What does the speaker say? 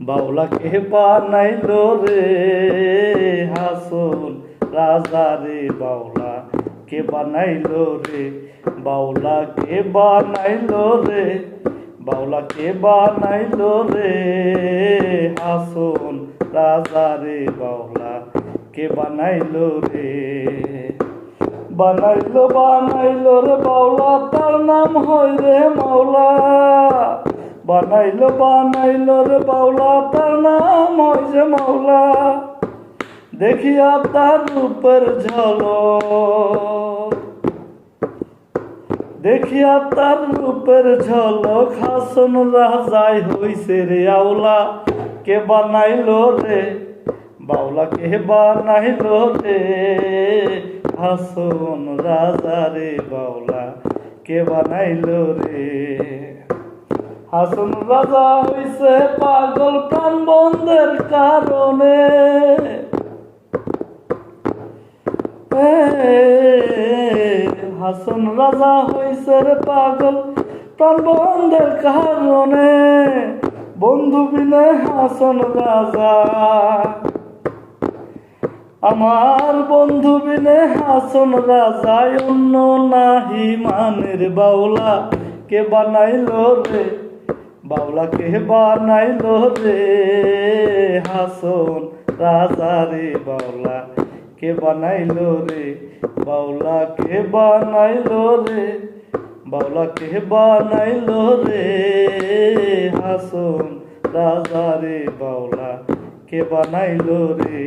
বাউলা কে বানাইলো রে হাসন রাজা রে, বাউলা কে বানাইলো রে, বাউলা কে বানাইলো রে, বাউলা কে বানাইলো রে হাসন রাজা রে, বাউলা কে বানাইলো রে। বানাইলো বানাইলো রে বাউলা, তার নাম হয় রে মাওলা। বানাইলো বানাইলো রে বাউলা, তার নাম হয় যে মাওলা। দেখিয়া তার রূপের ঝলক, দেখিয়া তার রূপের ঝলক, হাসন রাজাই হইছে রে আউলা। কে বানাইলো রে বাউলা, কে বানাইলো রে হাসন রাজা রে, বাউলা কে বানাইলো রে। হাসন রাজা হইছে পাগল প্রাণ বন্ধের কারণে, হাসন রাজা হইছে রে পাগল প্রাণ বন্ধের কারণে। বন্ধু বিনে হাসন রাজা, আমার বন্ধু বিনে হাসন রাজা, অন্য নাহি মানের বাউলা। কে বানাইলো রে বাউলা, কে বানাইলো রে হাসন রাজা রে, বাউলা কে বানাইলো রে, বাউলা কে বানাইলো রে, বাউলা কে বানাইলো রে হাসন রাজা রে, বাউলা কে বানাইলো রে।